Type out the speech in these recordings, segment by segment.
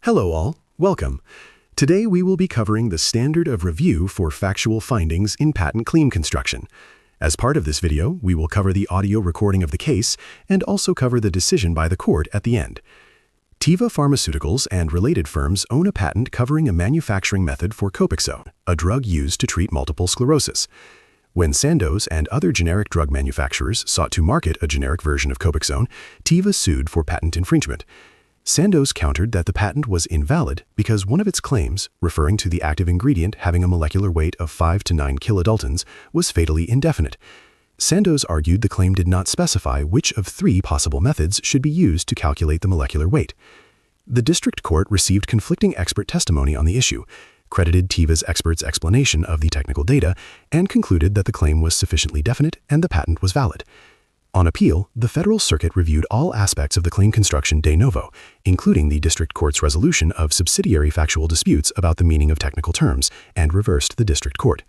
Hello all, welcome. Today we will be covering the standard of review for factual findings in patent claim construction. As part of this video, we will cover the audio recording of the case and also cover the decision by the court at the end. Teva Pharmaceuticals and related firms own a patent covering a manufacturing method for Copaxone, a drug used to treat multiple sclerosis. When Sandoz and other generic drug manufacturers sought to market a generic version of Copaxone, Teva sued for patent infringement. Sandoz countered that the patent was invalid because one of its claims, referring to the active ingredient having a molecular weight of 5 to 9 kilodaltons, was fatally indefinite. Sandoz argued the claim did not specify which of 3 possible methods should be used to calculate the molecular weight. The district court received conflicting expert testimony on the issue, credited Teva's expert's explanation of the technical data, and concluded that the claim was sufficiently definite and the patent was valid. On appeal, the Federal Circuit reviewed all aspects of the claim construction de novo, including the district court's resolution of subsidiary factual disputes about the meaning of technical terms, and reversed the district court.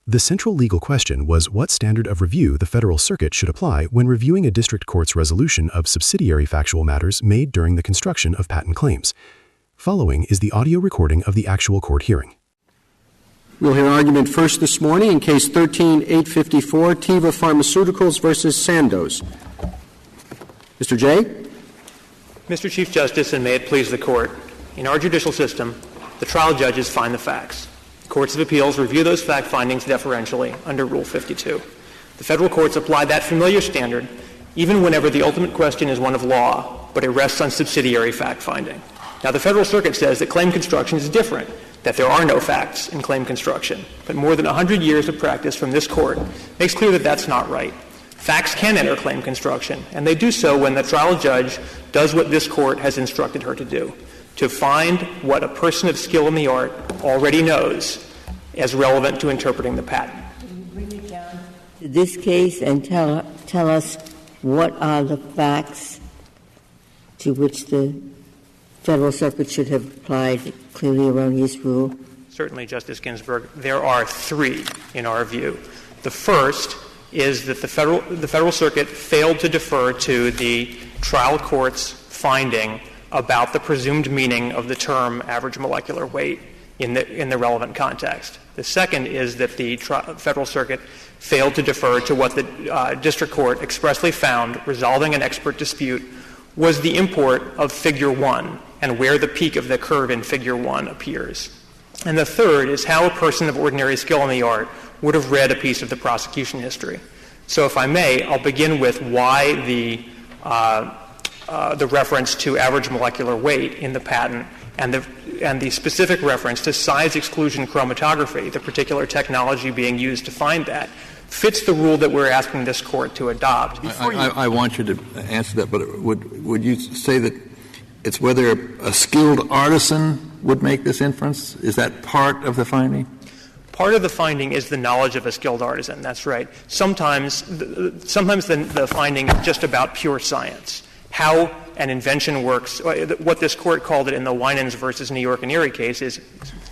The central legal question was what standard of review the Federal Circuit should apply when reviewing a district court's resolution of subsidiary factual matters made during the construction of patent claims. Following is the audio recording of the actual court hearing. We'll hear argument first this morning in Case 13-854, Teva Pharmaceuticals versus Sandoz. Mr. Jay? Mr. Chief Justice, and may it please the Court, in our judicial system, the trial judges find the facts. The courts of appeals review those fact findings deferentially under Rule 52. The federal courts apply that familiar standard even whenever the ultimate question is one of law, but it rests on subsidiary fact finding. Now, the Federal Circuit says that claim construction is different, that there are no facts in claim construction. But more than 100 years of practice from this Court makes clear that that's not right. Facts can enter claim construction, and they do so when the trial judge does what this Court has instructed her to do, to find what a person of skill in the art already knows as relevant to interpreting the patent. Can you bring it down to this case and tell us what are the facts to which the Federal Circuit should have applied a clearly erroneous rule? Certainly, Justice Ginsburg. There are 3 in our view. The first is that the Federal Circuit failed to defer to the trial court's finding about the presumed meaning of the term average molecular weight in the relevant context. The second is that the Federal Circuit failed to defer to what the district court expressly found resolving an expert dispute was the import of Figure 1 and where the peak of the curve in Figure 1 appears. And the third is how a person of ordinary skill in the art would have read a piece of the prosecution history. So if I may, I'll begin with why the reference to average molecular weight in the patent and the specific reference to size exclusion chromatography, the particular technology being used to find that, fits the rule that we're asking this Court to adopt. I want you to answer that, but would you say that it's whether a skilled artisan would make this inference? Is that part of the finding? Part of the finding is the knowledge of a skilled artisan. That's right. Sometimes the finding is just about pure science, how an invention works. What this Court called it in the Winans versus New York and Erie case is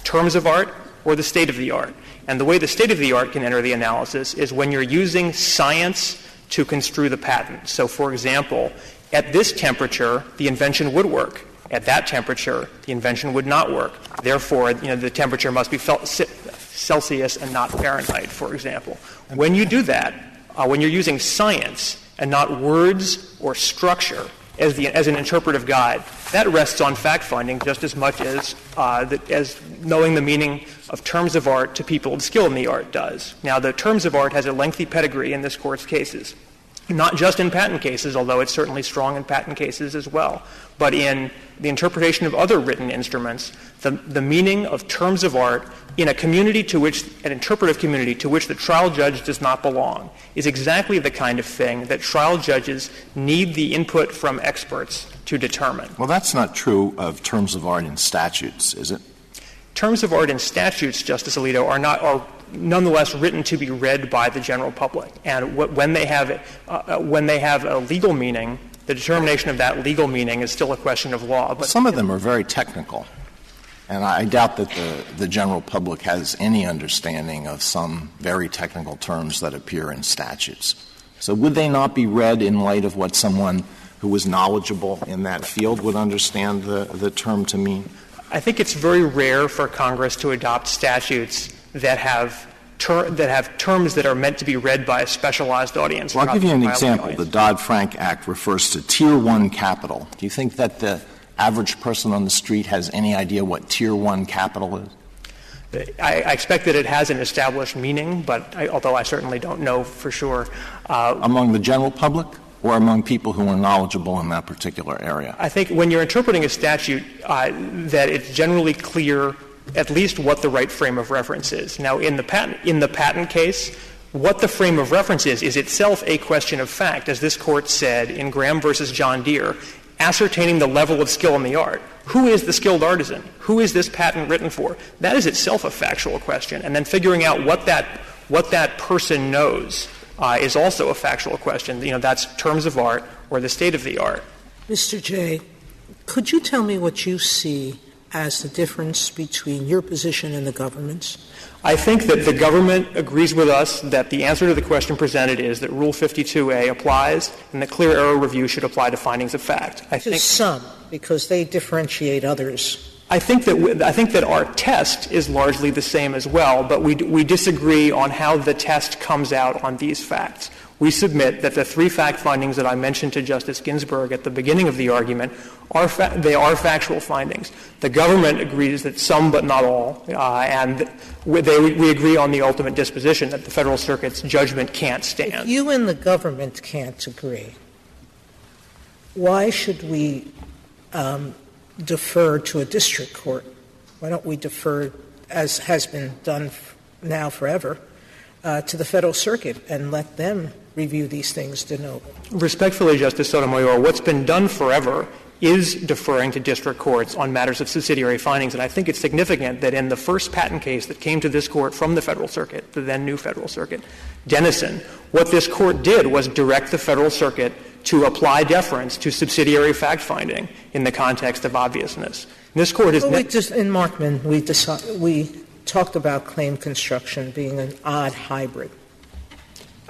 terms of art or the state of the art. And the way the state of the art can enter the analysis is when you're using science to construe the patent. So, for example, at this temperature, the invention would work. At that temperature, the invention would not work. Therefore, the temperature must be Celsius and not Fahrenheit, for example. When you do that, when you're using science and not words or structure as an interpretive guide, that rests on fact-finding just as much as knowing the meaning of terms of art to people of skill in the art does. Now, the terms of art has a lengthy pedigree in this Court's cases, not just in patent cases, although it's certainly strong in patent cases as well, but in the interpretation of other written instruments, the meaning of terms of art in an interpretive community to which the trial judge does not belong is exactly the kind of thing that trial judges need the input from experts to determine. Well, that's not true of terms of art in statutes, is it? Terms of art in statutes, Justice Alito, are nonetheless written to be read by the general public. And when they have a legal meaning, the determination of that legal meaning is still a question of law. But some of them are very technical. And I doubt that the general public has any understanding of some very technical terms that appear in statutes. So would they not be read in light of what someone who was knowledgeable in that field would understand the term to mean? I think it's very rare for Congress to adopt statutes that have terms that are meant to be read by a specialized audience. Well, I'll give you an example. The Dodd-Frank Act refers to Tier 1 capital. Do you think that the average person on the street has any idea what Tier 1 capital is? I expect that it has an established meaning, but although I certainly don't know for sure. Among the general public or among people who are knowledgeable in that particular area? I think when you're interpreting a statute, that it's generally clear at least what the right frame of reference is. Now, in the patent case, what the frame of reference is itself a question of fact, as this Court said in Graham versus John Deere, ascertaining the level of skill in the art. Who is the skilled artisan? Who is this patent written for? That is itself a factual question. And then figuring out what that person knows is also a factual question. That's terms of art or the state of the art. Mr. Jay, could you tell me what you see as the difference between your position and the government's? I think that the government agrees with us that the answer to the question presented is that Rule 52A applies and that clear error review should apply to findings of fact. I think some, because they differentiate others. I think that our test is largely the same as well, but we disagree on how the test comes out on these facts. We submit that the three fact findings that I mentioned to Justice Ginsburg at the beginning of the argument are factual findings. The government agrees that some but not all, and we agree on the ultimate disposition that the Federal Circuit's judgment can't stand. If you and the government can't agree, why should we defer to a district court? Why don't we defer, as has been done now forever, to the Federal Circuit and let them review these things de novo? Respectfully, Justice Sotomayor, what's been done forever is deferring to district courts on matters of subsidiary findings, and I think it's significant that in the first patent case that came to this Court from the Federal Circuit, the then new Federal Circuit, Dennison, what this Court did was direct the Federal Circuit to apply deference to subsidiary fact-finding in the context of obviousness. And this Court has in Markman, we talked about claim construction being an odd hybrid.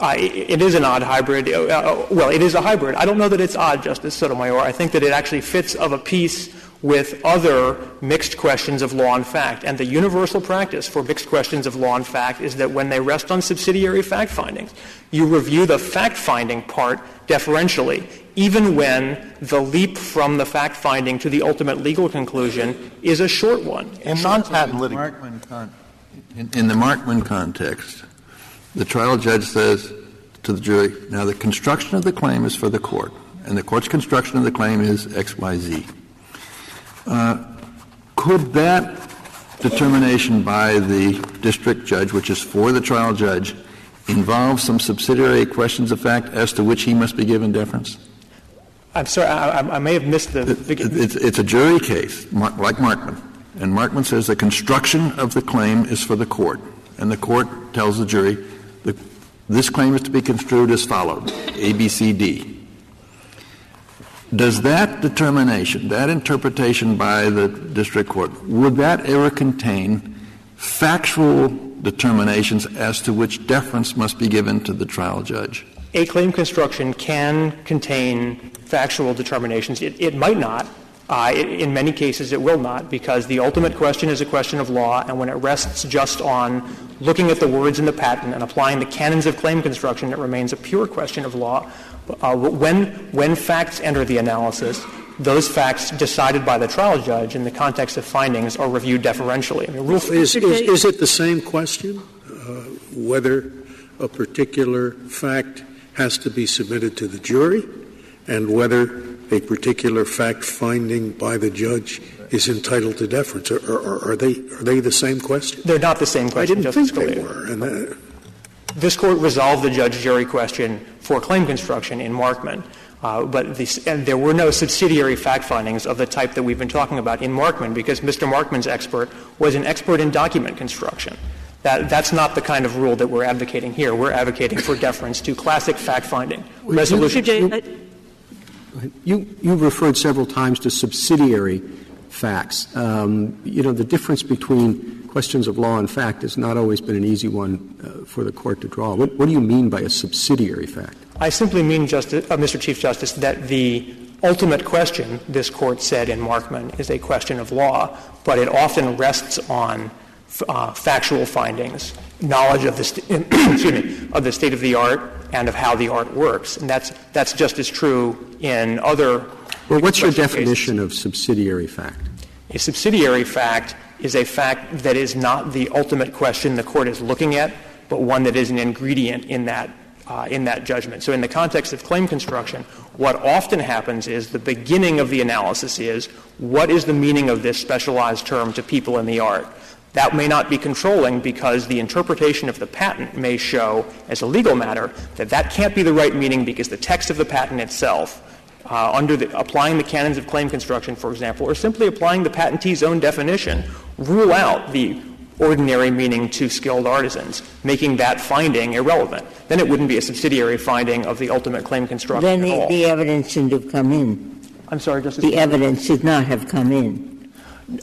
It is an odd hybrid. It is a hybrid. I don't know that it's odd, Justice Sotomayor. I think that it actually fits of a piece with other mixed questions of law and fact. And the universal practice for mixed questions of law and fact is that when they rest on subsidiary fact findings, you review the fact-finding part deferentially, even when the leap from the fact-finding to the ultimate legal conclusion is a short one. In non-patent litigation. In the Markman context, the trial judge says to the jury, now the construction of the claim is for the court, and the court's construction of the claim is XYZ. Could that determination by the district judge, which is for the trial judge, involve some subsidiary questions of fact as to which he must be given deference? I'm sorry, I may have missed the beginning. It's a jury case, like Markman. And Markman says the construction of the claim is for the court. And the court tells the jury, this claim is to be construed as followed, A, B, C, D. Does that determination, that interpretation by the district court, would that ever contain factual determinations as to which deference must be given to the trial judge? A claim construction can contain factual determinations. It might not. In many cases, it will not, because the ultimate question is a question of law, and when it rests just on looking at the words in the patent and applying the canons of claim construction, it remains a pure question of law. When facts enter the analysis, those facts decided by the trial judge in the context of findings are reviewed deferentially. I mean, is it the same question, whether a particular fact has to be submitted to the jury and whether a particular fact finding by the judge is entitled to deference? Are they the same question? They're not the same question. I didn't think they were. This Court resolved the judge-jury question for claim construction in Markman, and there were no subsidiary fact findings of the type that we've been talking about in Markman, because Mr. Markman's expert was an expert in document construction. That's not the kind of rule that we're advocating here. We're advocating for deference to classic fact-finding. You've referred several times to subsidiary facts. The difference between questions of law and fact has not always been an easy one for the Court to draw. What do you mean by a subsidiary fact? I simply mean, Mr. Chief Justice, that the ultimate question, this Court said in Markman, is a question of law, but it often rests on factual findings, knowledge of the state of the art and of how the art works. And that's just as true in other Well, what's your cases. definition of subsidiary fact? A subsidiary fact is a fact that is not the ultimate question the Court is looking at, but one that is an ingredient in that judgment. So in the context of claim construction, what often happens is the beginning of the analysis is, what is the meaning of this specialized term to people in the art? That may not be controlling because the interpretation of the patent may show, as a legal matter, that can't be the right meaning because the text of the patent itself, applying the canons of claim construction, for example, or simply applying the patentee's own definition, rule out the ordinary meaning to skilled artisans, making that finding irrelevant. Then it wouldn't be a subsidiary finding of the ultimate claim construction at all. The evidence shouldn't have come in. I'm sorry, Justice The evidence should not have come in.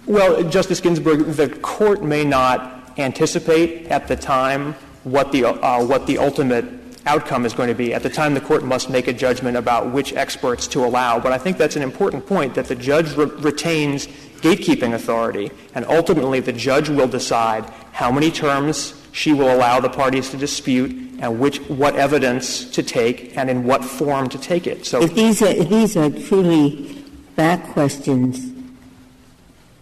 Well, Justice Ginsburg, the Court may not anticipate at the time what the ultimate outcome is going to be. At the time, the Court must make a judgment about which experts to allow. But I think that's an important point, that the judge retains gatekeeping authority, and ultimately the judge will decide how many terms she will allow the parties to dispute and what evidence to take and in what form to take it. So if these are truly fact questions,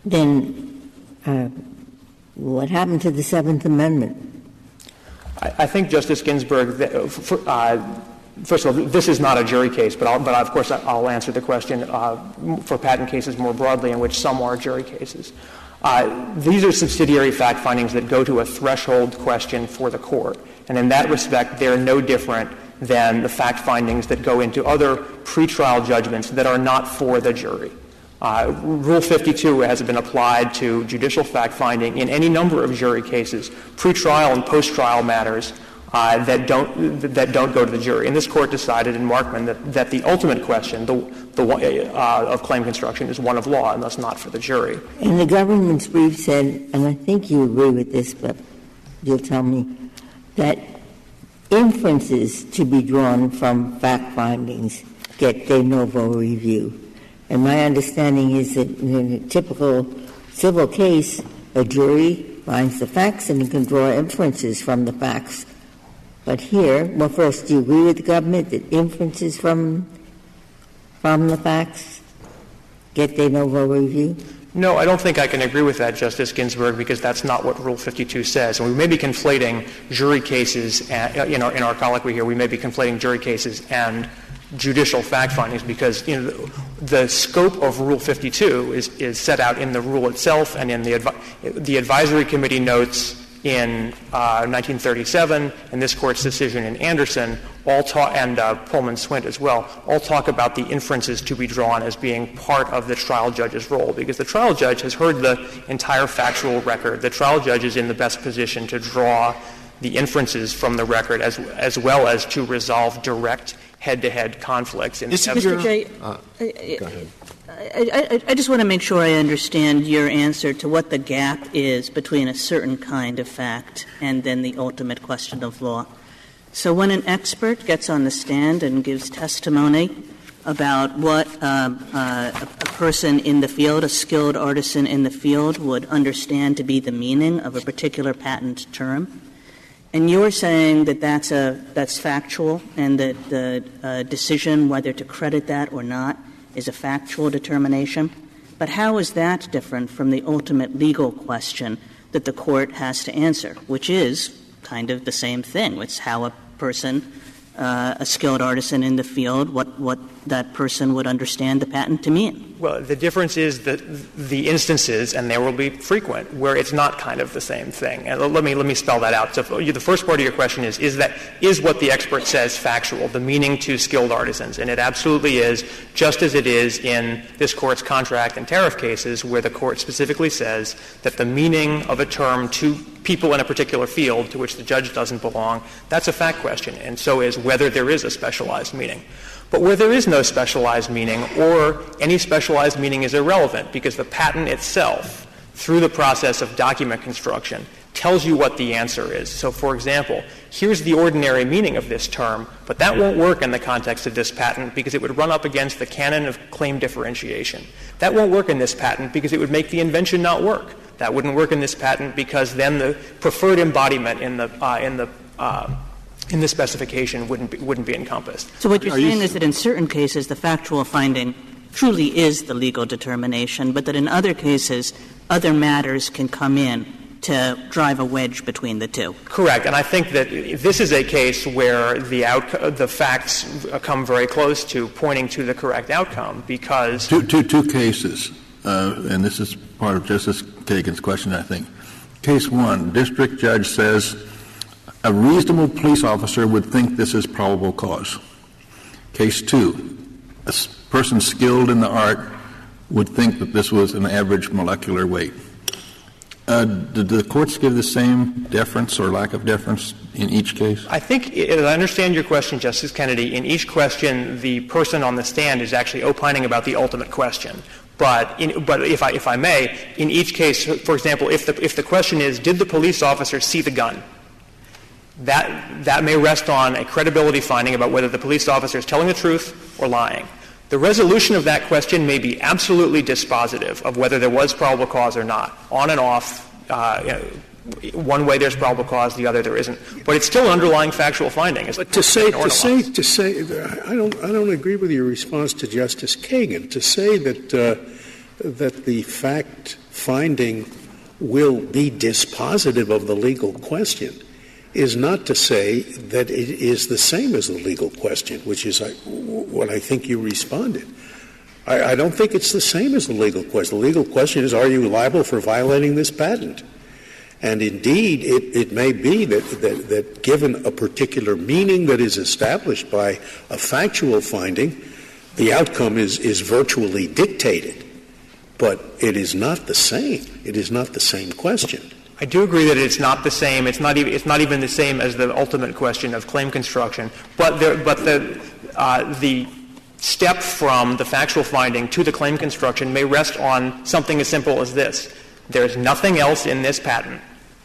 then what happened to the Seventh Amendment? I think, Justice Ginsburg, first of all, this is not a jury case, but of course I'll answer the question for patent cases more broadly, in which some are jury cases. These are subsidiary fact findings that go to a threshold question for the Court, and in that respect, they're no different than the fact findings that go into other pretrial judgments that are not for the jury. Rule 52 has been applied to judicial fact-finding in any number of jury cases, pretrial and post-trial matters that don't go to the jury. And this Court decided in Markman that the ultimate question of claim construction is one of law and thus not for the jury. And the government's brief said, and I think you agree with this, but you'll tell me, that inferences to be drawn from fact findings get de novo review. And my understanding is that in a typical civil case, a jury finds the facts and can draw inferences from the facts. But here, well, first, do you agree with the government that inferences from the facts get de novo review? No, I don't think I can agree with that, Justice Ginsburg, because that's not what Rule 52 says. And we may be conflating jury cases, in our colloquy here, we may be conflating jury cases and judicial fact findings, because the scope of Rule 52 is set out in the rule itself and in the advisory committee notes in 1937 and this Court's decision in Anderson and Pullman-Swint as well, all talk about the inferences to be drawn as being part of the trial judge's role, because the trial judge has heard the entire factual record. The trial judge is in the best position to draw the inferences from the record as well as to resolve direct head-to-head conflicts. Mr. Jay, I just want to make sure I understand your answer to what the gap is between a certain kind of fact and then the ultimate question of law. So when an expert gets on the stand and gives testimony about what a person in the field, a skilled artisan in the field, would understand to be the meaning of a particular patent term, and you're saying that that's factual and that the decision whether to credit that or not is a factual determination. But how is that different from the ultimate legal question that the Court has to answer, which is kind of the same thing? It's how a person, a skilled artisan in the field, what that person would understand the patent to mean. Well, the difference is that the instances, and there will be frequent, where it's not kind of the same thing. And let me spell that out. So the first part of your question is what the expert says factual, the meaning to skilled artisans? And it absolutely is, just as it is in this Court's contract and tariff cases, where the Court specifically says that the meaning of a term to people in a particular field to which the judge doesn't belong, that's a fact question, and so is whether there is a specialized meaning. But where there is no specialized meaning, or any specialized meaning is irrelevant, because the patent itself through the process of document construction tells you what the answer is. So, for example, here's the ordinary meaning of this term, but that won't work in the context of this patent because it would run up against the canon of claim differentiation. That won't work in this patent because it would make the invention not work. That wouldn't work in this patent because then the preferred embodiment in the specification wouldn't be encompassed. So what you're saying is that in certain cases the factual finding truly is the legal determination, but that in other cases other matters can come in to drive a wedge between the two. Correct. And I think that this is a case where the facts come very close to pointing to the correct outcome because Two cases, and this is part of Justice Kagan's question, I think. Case one, district judge says a reasonable police officer would think this is probable cause. Case two, a person skilled in the art would think that this was an average molecular weight. Did the courts give the same deference or lack of deference in each case? I think, as I understand your question, Justice Kennedy, in each question the person on the stand is actually opining about the ultimate question. But if I may, in each case, for example, if the question is, did the police officer see the gun? That may rest on a credibility finding about whether the police officer is telling the truth or lying. The resolution of that question may be absolutely dispositive of whether there was probable cause or not. On and off, one way there's probable cause, the other there isn't. But it's still an underlying factual finding. But to say, I don't agree with your response to Justice Kagan. To say that the fact finding will be dispositive of the legal question is not to say that it is the same as the legal question, which is what I think you responded. I don't think it's the same as the legal question. The legal question is, are you liable for violating this patent? And indeed, it may be that given a particular meaning that is established by a factual finding, the outcome is virtually dictated. But it is not the same. It is not the same question. I do agree that it's not the same. It's not even the same as the ultimate question of claim construction. But the step from the factual finding to the claim construction may rest on something as simple as this. There's nothing else in this patent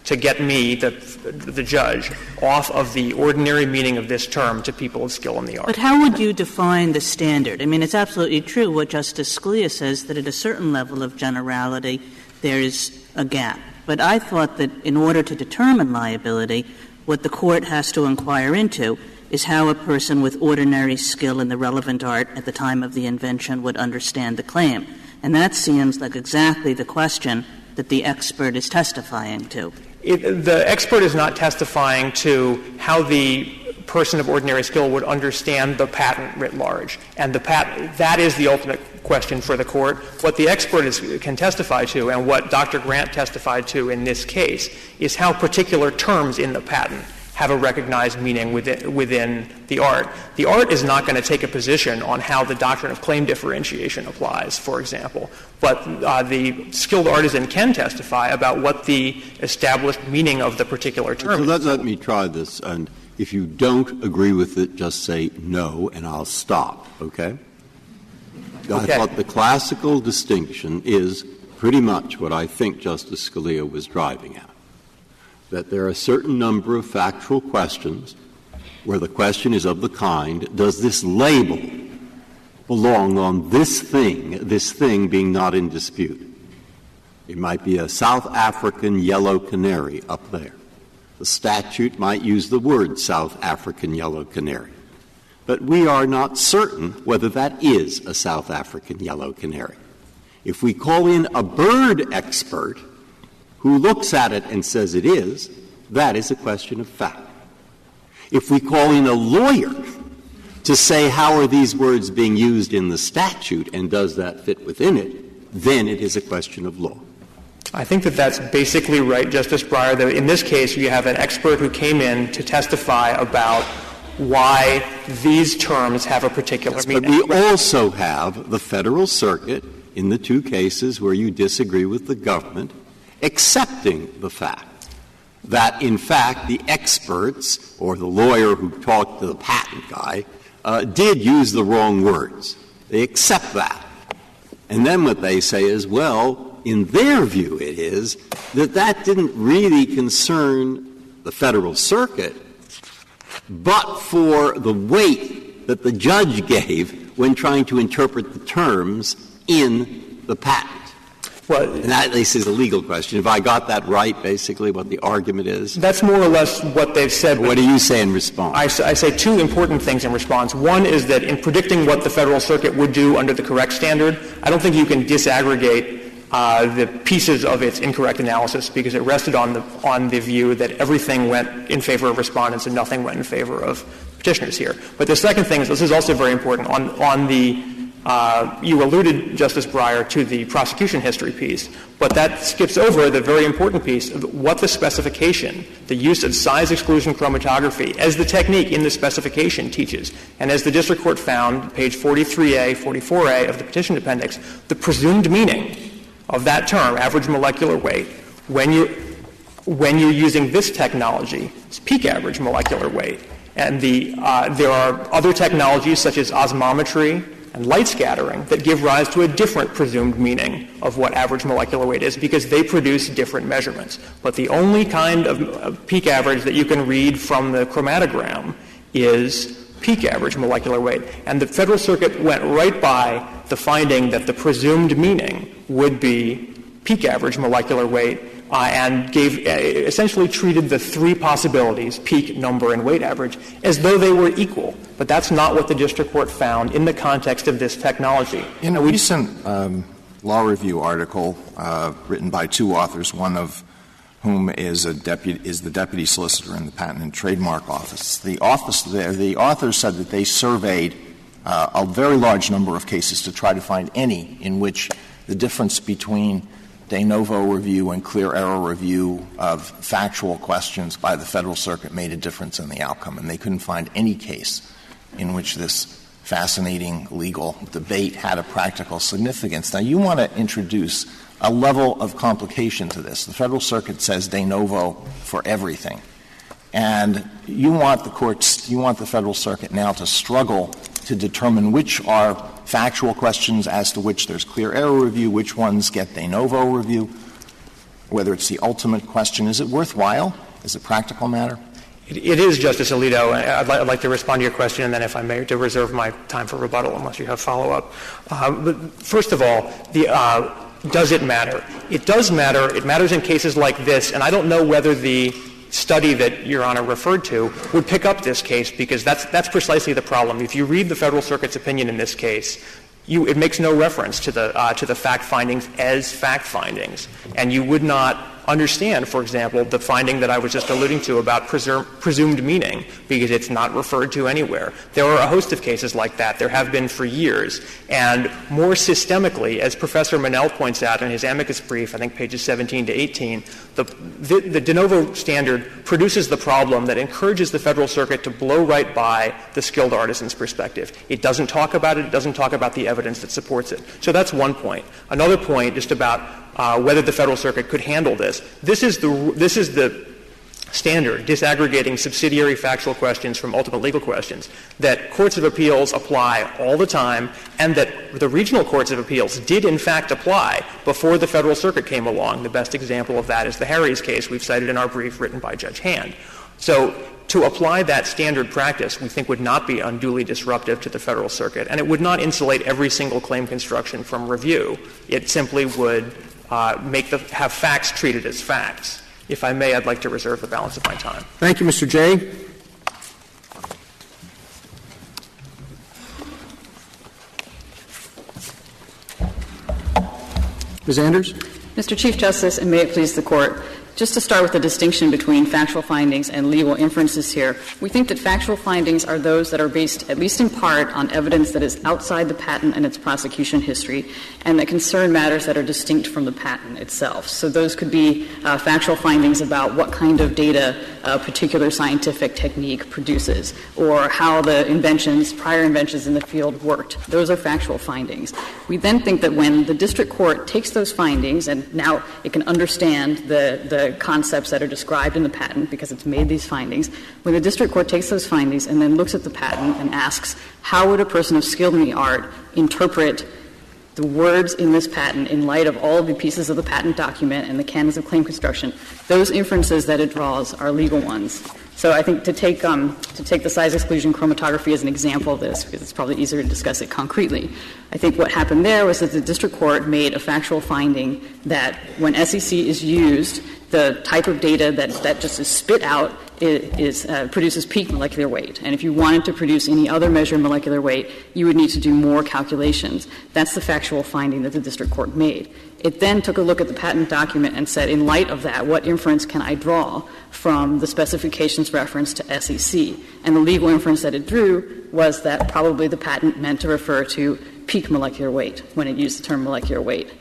to get me, the judge, off of the ordinary meaning of this term to people of skill in the art. But how would you define the standard? I mean, it's absolutely true what Justice Scalia says, that at a certain level of generality there's a gap. But I thought that in order to determine liability, what the court has to inquire into is how a person with ordinary skill in the relevant art at the time of the invention would understand the claim. And that seems like exactly the question that the expert is testifying to. The expert is not testifying to how the person of ordinary skill would understand the patent writ large. And that is the ultimate question for the court. What the expert can testify to, and what Dr. Grant testified to in this case, is how particular terms in the patent have a recognized meaning within the art. The art is not going to take a position on how the doctrine of claim differentiation applies, for example. But the skilled artisan can testify about what the established meaning of the particular term is. So let me try this. And if you don't agree with it, just say no, and I'll stop, okay? I thought the classical distinction is pretty much what I think Justice Scalia was driving at, that there are a certain number of factual questions where the question is of the kind, does this label belong on this thing being not in dispute? It might be a South African yellow canary up there. The statute might use the word South African yellow canary. But we are not certain whether that is a South African yellow canary. If we call in a bird expert who looks at it and says it is, that is a question of fact. If we call in a lawyer to say how are these words being used in the statute and does that fit within it, then it is a question of law. I think that that's basically right, Justice Breyer. That in this case, you have an expert who came in to testify about why these terms have a particular meaning. But we also have the Federal Circuit, in the two cases where you disagree with the government, accepting the fact that, in fact, the experts or the lawyer who talked to the patent guy did use the wrong words. They accept that. And then what they say is, well, in their view it is that didn't really concern the Federal Circuit, but for the weight that the judge gave when trying to interpret the terms in the patent. Well, and that, at least, is a legal question. Have I got that right, basically, what the argument is? That's more or less what they've said. What do you say in response? I say two important things in response. One is that in predicting what the Federal Circuit would do under the correct standard, I don't think you can disaggregate the pieces of its incorrect analysis because it rested on the view that everything went in favor of respondents and nothing went in favor of petitioners here. But the second thing is, this is also very important, on the you alluded, Justice Breyer, to the prosecution history piece, but that skips over the very important piece of what the specification, the use of size exclusion chromatography as the technique in the specification teaches. And as the district court found, page 43A, 44A of the petition appendix, the presumed meaning of that term, average molecular weight, when you're using this technology, is peak average molecular weight. And there are other technologies such as osmometry and light scattering that give rise to a different presumed meaning of what average molecular weight is because they produce different measurements. But the only kind of peak average that you can read from the chromatogram is peak average molecular weight. And the Federal Circuit went right by the finding that the presumed meaning would be peak average molecular weight and essentially treated the three possibilities, peak, number, and weight average, as though they were equal. But that's not what the district court found in the context of this technology. In a recent law review article written by two authors, one of whom is the deputy solicitor in the Patent and Trademark Office, the authors said that they surveyed a very large number of cases to try to find any in which the difference between de novo review and clear error review of factual questions by the Federal Circuit made a difference in the outcome. And they couldn't find any case in which this fascinating legal debate had a practical significance. Now, you want to introduce a level of complication to this. The Federal Circuit says de novo for everything. And you want the Federal Circuit now to struggle to determine which are factual questions as to which there's clear error review, which ones get de novo review, whether it's the ultimate question. Is it worthwhile? Is it a practical matter? It is, Justice Alito. I'd like to respond to your question, and then, if I may, to reserve my time for rebuttal unless you have follow-up. But first of all, does it matter? It does matter. It matters in cases like this, and I don't know whether the study that Your Honor referred to would pick up this case, because that's precisely the problem. If you read the Federal Circuit's opinion in this case, it makes no reference to the fact findings as fact findings, and you would not understand, for example, the finding that I was just alluding to about presumed meaning, because it's not referred to anywhere. There are a host of cases like that. There have been for years. And more systemically, as Professor Monell points out in his amicus brief, I think pages 17 to 18, the de novo standard produces the problem that encourages the Federal Circuit to blow right by the skilled artisan's perspective. It doesn't talk about it. It doesn't talk about the evidence that supports it. So that's one point. Another point, just about whether the Federal Circuit could handle this. This is the standard, disaggregating subsidiary factual questions from ultimate legal questions, that courts of appeals apply all the time, and that the regional courts of appeals did in fact apply before the Federal Circuit came along. The best example of that is the Harries case we've cited in our brief written by Judge Hand. So to apply that standard practice, we think, would not be unduly disruptive to the Federal Circuit, and it would not insulate every single claim construction from review. It simply would have facts treated as facts. If I may, I'd like to reserve the balance of my time. Thank you, Mr. Jay. Ms. Anders? Mr. Chief Justice, and may it please the Court, just to start with the distinction between factual findings and legal inferences here, we think that factual findings are those that are based, at least in part, on evidence that is outside the patent and its prosecution history, and that concern matters that are distinct from the patent itself. So those could be factual findings about what kind of data a particular scientific technique produces, or how the prior inventions in the field worked. Those are factual findings. We then think that when the district court takes those findings, and now it can understand the concepts that are described in the patent because it's made these findings, when the district court takes those findings and then looks at the patent and asks, how would a person of skill in the art interpret the words in this patent in light of all of the pieces of the patent document and the canons of claim construction, those inferences that it draws are legal ones. So I think to take the size exclusion chromatography as an example of this, because it's probably easier to discuss it concretely, I think what happened there was that the district court made a factual finding that when SEC is used, the type of data that just is spit out produces peak molecular weight. And if you wanted to produce any other measure of molecular weight, you would need to do more calculations. That's the factual finding that the district court made. It then took a look at the patent document and said, in light of that, what inference can I draw from the specifications reference to SEC? And the legal inference that it drew was that probably the patent meant to refer to peak molecular weight when it used the term molecular weight.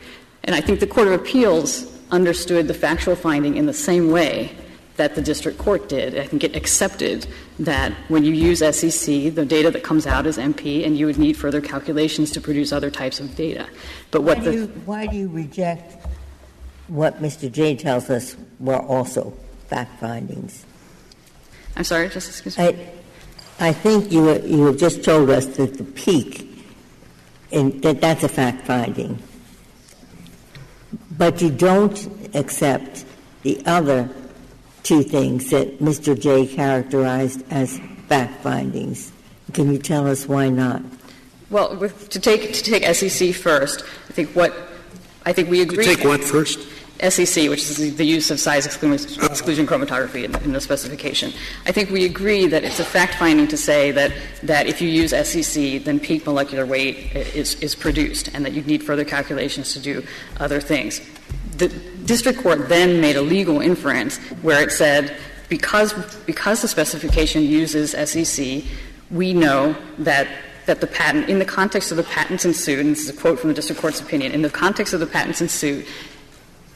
And I think the Court of Appeals understood the factual finding in the same way that the district court did. I think it accepted that when you use SEC, the data that comes out is MP, and you would need further calculations to produce other types of data. But why do you reject what Mr. Jay tells us were also fact findings? I'm sorry, Justice Ginsburg? I think you have just told us that the peak, that's a fact finding. But you don't accept the other two things that Mr. Jay characterized as fact findings. Can you tell us why not? Well, to take SEC first, I think we agree. To take what first? SEC, which is the use of size exclusion chromatography in the specification. I think we agree that it's a fact finding to say that if you use SEC, then peak molecular weight is produced, and that you need further calculations to do other things. The district court then made a legal inference where it said, because the specification uses SEC, we know that the patent, in the context of the patents in suit, and this is a quote from the district court's opinion, in the context of the patents in suit,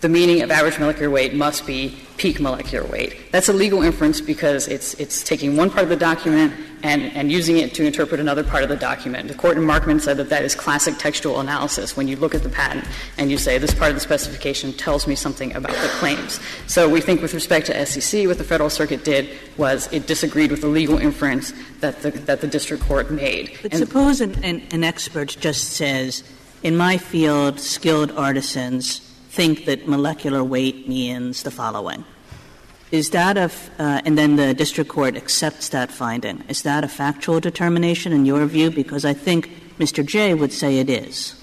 the meaning of average molecular weight must be peak molecular weight. That's a legal inference because it's taking one part of the document and using it to interpret another part of the document. The court in Markman said that is classic textual analysis when you look at the patent and you say this part of the specification tells me something about the claims. So we think with respect to SEC, what the Federal Circuit did was it disagreed with the legal inference that the district court made. But suppose an expert just says, in my field, skilled artisans think that molecular weight means the following. Is that and then the district court accepts that finding. Is that a factual determination in your view? Because I think Mr. Jay would say it is.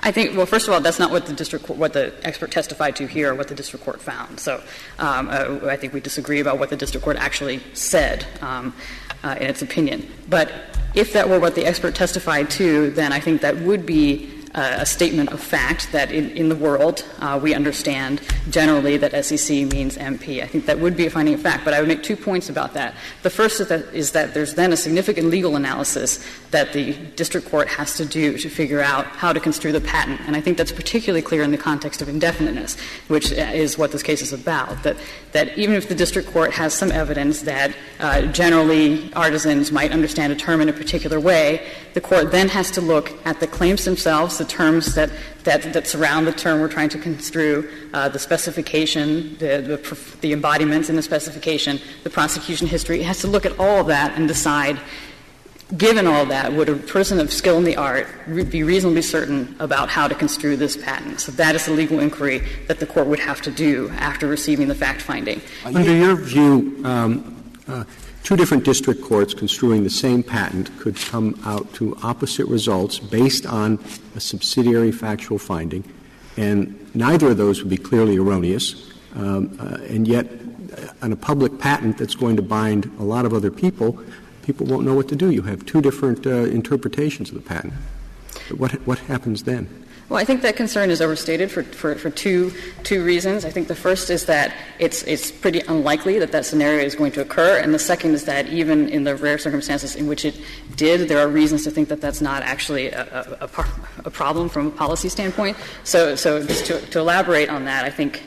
I think, well, first of all, that's not what what the expert testified to here, or what the district court found. So I think we disagree about what the district court actually said in its opinion. But if that were what the expert testified to, then I think that would be a statement of fact that in the world we understand generally that SEC means MP. I think that would be a finding of fact, but I would make 2 points about that. The first is that there's then a significant legal analysis that the district court has to do to figure out how to construe the patent, and I think that's particularly clear in the context of indefiniteness, which is what this case is about, that even if the district court has some evidence that generally artisans might understand a term in a particular way, the court then has to look at the claims themselves, the terms that surround the term we're trying to construe, the specification, the embodiments in the specification, the prosecution history. It has to look at all of that and decide, given all that, would a person of skill in the art be reasonably certain about how to construe this patent? So that is the legal inquiry that the court would have to do after receiving the fact-finding. Under your view, two different district courts construing the same patent could come out to opposite results based on a subsidiary factual finding, and neither of those would be clearly erroneous, and yet on a public patent that's going to bind a lot of other people won't know what to do. You have two different interpretations of the patent. What happens then? Well, I think that concern is overstated for two reasons. I think the first is that it's pretty unlikely that scenario is going to occur, and the second is that even in the rare circumstances in which it did, there are reasons to think that that's not actually a problem from a policy standpoint. So just to elaborate on that, I think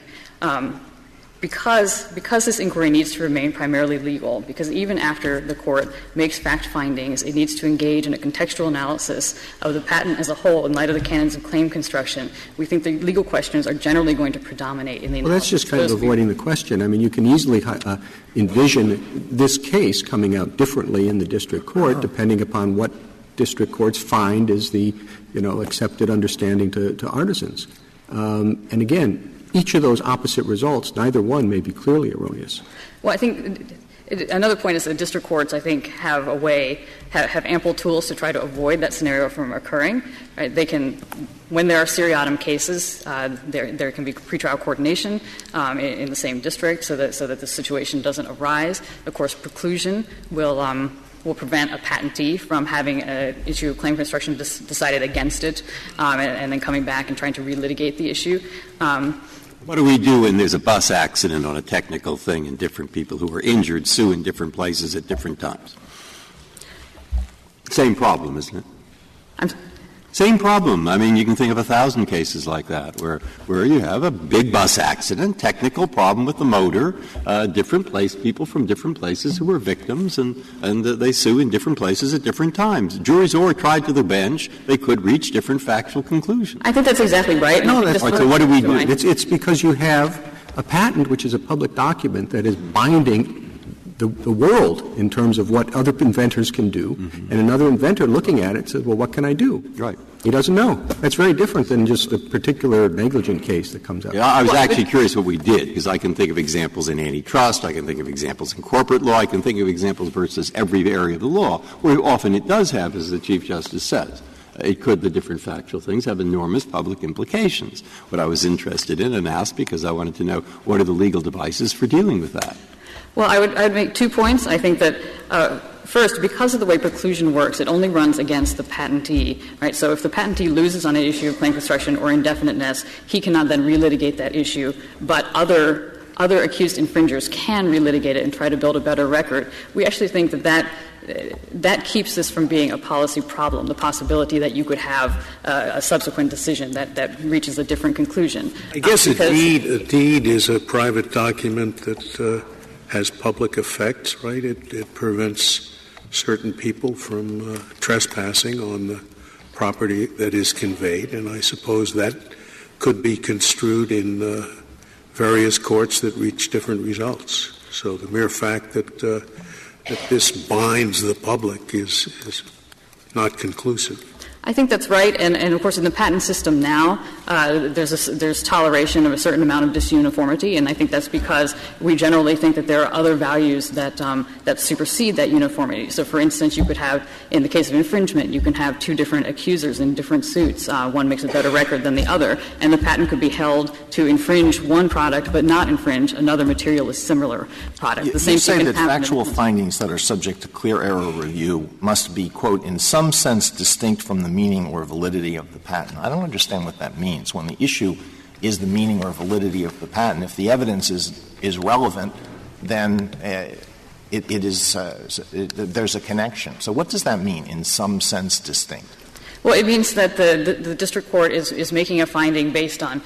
because this inquiry needs to remain primarily legal, because even after the court makes fact findings, it needs to engage in a contextual analysis of the patent as a whole in light of the canons of claim construction. We think the legal questions are generally going to predominate in the analysis. Well, that's just kind of avoiding the question. I mean, you can easily envision this case coming out differently in the district court depending upon what district courts find is the, accepted understanding to artisans. And again, each of those opposite results, neither one may be clearly erroneous. Well, I think another point is that district courts, I think, have a way, have ample tools to try to avoid that scenario from occurring. Right? They can, when there are seriatim cases, there can be pretrial coordination in the same district so that the situation doesn't arise. Of course, preclusion will prevent a patentee from having an issue of claim construction decided against it and then coming back and trying to relitigate the issue. What do we do when there's a bus accident on a technical thing and different people who are injured sue in different places at different times? Same problem, isn't it? Same problem. I mean, you can think of 1,000 cases like that where you have a big bus accident, technical problem with the motor, people from different places who were victims, and they sue in different places at different times. Juries are tried to the bench. They could reach different factual conclusions. I think that's exactly right. No, that's right. So what do we do? It's because you have a patent, which is a public document that is binding the world in terms of what other inventors can do, and another inventor looking at it says, well, what can I do? Right. He doesn't know. That's very different than just a particular negligent case that comes up. Yeah, I was actually curious what we did, because I can think of examples in antitrust, I can think of examples in corporate law, I can think of examples versus every area of the law, where often it does have, as the Chief Justice says, the different factual things have enormous public implications. What I was interested in and asked because I wanted to know what are the legal devices for dealing with that. Well, I would make 2 points. I think that first, because of the way preclusion works, it only runs against the patentee, right? So if the patentee loses on an issue of claim construction or indefiniteness, he cannot then relitigate that issue, but other accused infringers can relitigate it and try to build a better record. We actually think that keeps this from being a policy problem, the possibility that you could have a subsequent decision that reaches a different conclusion. I guess a deed is a private document that has public effects, right? It prevents certain people from trespassing on the property that is conveyed, and I suppose that could be construed in various courts that reach different results. So the mere fact that this binds the public is not conclusive. I think that's right, and of course in the patent system now, there's toleration of a certain amount of disuniformity, and I think that's because we generally think that there are other values that supersede that uniformity. So, for instance, you could have, in the case of infringement, you can have 2 different accusers in different suits. One makes a better record than the other, and the patent could be held to infringe one product but not infringe another materially similar product. The same thing can happen. You say that factual findings that are subject to clear error review must be, quote, in some sense distinct from the meaning or validity of the patent. I don't understand what that means. When the issue is the meaning or validity of the patent, if the evidence is relevant, then there's a connection. So what does that mean, in some sense distinct? Well, it means that the district court is making a finding based on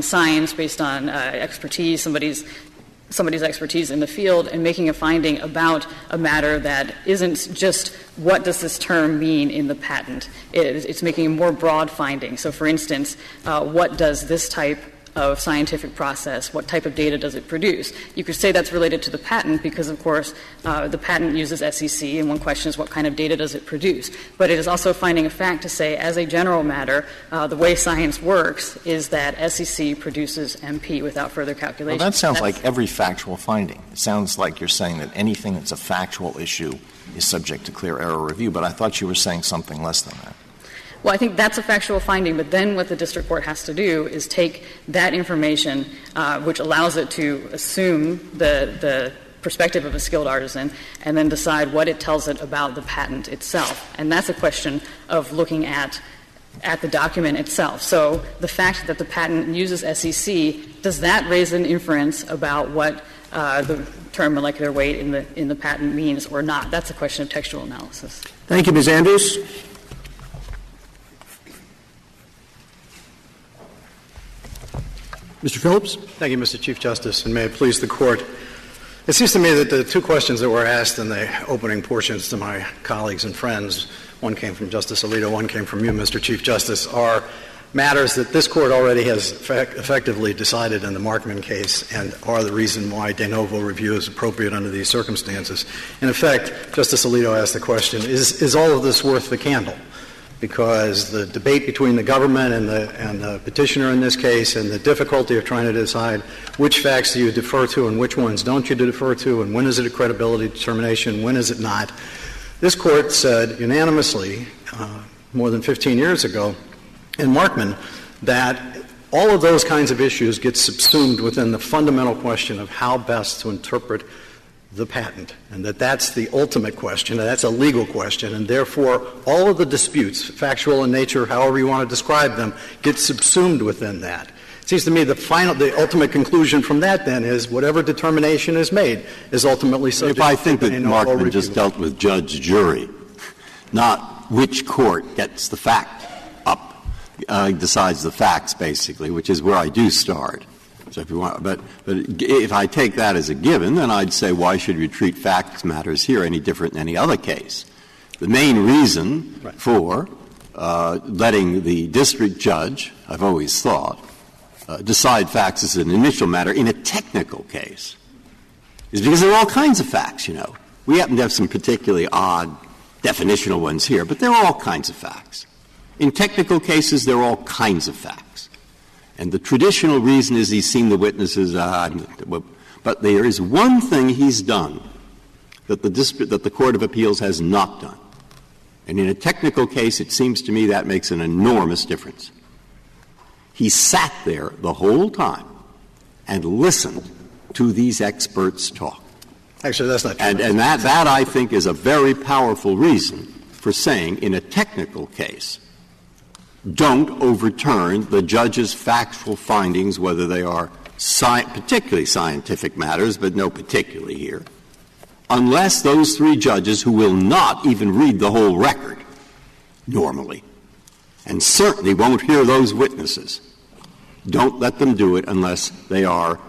science, based on expertise, somebody's expertise in the field, and making a finding about a matter that isn't just what does this term mean in the patent. It's making a more broad finding. So, for instance, what does this type of scientific process, what type of data does it produce? You could say that's related to the patent because, of course, the patent uses SEC, and one question is what kind of data does it produce. But it is also finding a fact to say, as a general matter, the way science works is that SEC produces MP without further calculation. Well, that sounds like every factual finding. It sounds like you're saying that anything that's a factual issue is subject to clear error review, but I thought you were saying something less than that. Well, I think that's a factual finding, but then what the district court has to do is take that information, which allows it to assume the perspective of a skilled artisan, and then decide what it tells it about the patent itself. And that's a question of looking at the document itself. So the fact that the patent uses SEC, does that raise an inference about what the term molecular weight in the patent means or not? That's a question of textual analysis. Thank you, Ms. Andrews. Mr. Phillips. Thank you, Mr. Chief Justice, and may it please the Court. It seems to me that the 2 questions that were asked in the opening portions to my colleagues and friends, one came from Justice Alito, one came from you, Mr. Chief Justice, are matters that this Court already has effectively decided in the Markman case and are the reason why de novo review is appropriate under these circumstances. In effect, Justice Alito asked the question, is all of this worth the candle? Because the debate between the government and the petitioner in this case and the difficulty of trying to decide which facts do you defer to and which ones don't you defer to and when is it a credibility determination, when is it not, this Court said unanimously more than 15 years ago in Markman that all of those kinds of issues get subsumed within the fundamental question of how best to interpret the patent, and that's the ultimate question, and that's a legal question, and therefore all of the disputes, factual in nature, however you want to describe them, get subsumed within that. It seems to me the ultimate conclusion from that then is whatever determination is made is ultimately subject to If I think that Markman just dealt with judge-jury, not which court gets the fact up, decides the facts basically, which is where I do start. So if you want, but if I take that as a given, then I'd say why should we treat facts matters here any different than any other case? The main reason for letting the district judge, I've always thought, decide facts as an initial matter in a technical case is because there are all kinds of facts, you know. We happen to have some particularly odd definitional ones here, but there are all kinds of facts. In technical cases, there are all kinds of facts. And the traditional reason is he's seen the witnesses, but there is one thing he's done that the Court of Appeals has not done. And in a technical case, it seems to me that makes an enormous difference. He sat there the whole time and listened to these experts talk. Actually, that's not true. And that, I think, is a very powerful reason for saying in a technical case, don't overturn the judge's factual findings, whether they are particularly scientific matters, but no particularly here, unless those three judges who will not even read the whole record normally and certainly won't hear those witnesses. Don't let them do it unless they are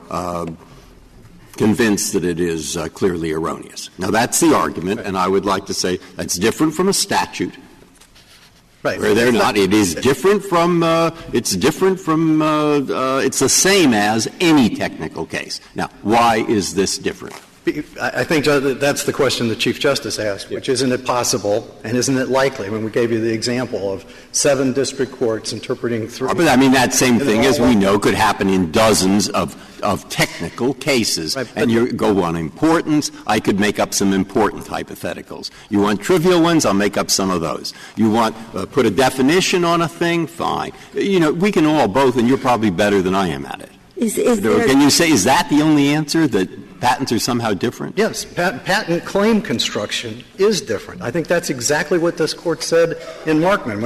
convinced that it is clearly erroneous. Now, that's the argument, and I would like to say that's different from a statute. Right. Where they're not. It is different from, it's the same as any technical case. Now, why is this different? I think that's the question the Chief Justice asked, which isn't it possible and isn't it likely? When we gave you the example of 7 district courts interpreting through. But I mean, that same thing, as we know, could happen in dozens of technical cases. Right, and you go on importance, I could make up some important hypotheticals. You want trivial ones, I'll make up some of those. You want put a definition on a thing, fine. You know, we can all both, and you're probably better than I am at it. Can you say, is that the only answer, that patents are somehow different? Yes. Patent claim construction is different. I think that's exactly what this Court said in Markman.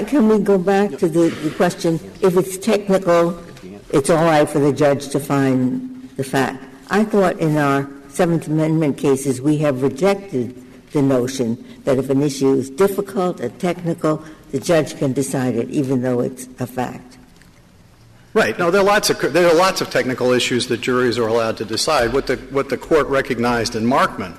Can we go back to the question, if it's technical, it's all right for the judge to find the fact. I thought in our Seventh Amendment cases we have rejected the notion that if an issue is difficult or technical, the judge can decide it even though it's a fact. Right. No, there are lots of technical issues that juries are allowed to decide. What the Court recognized in Markman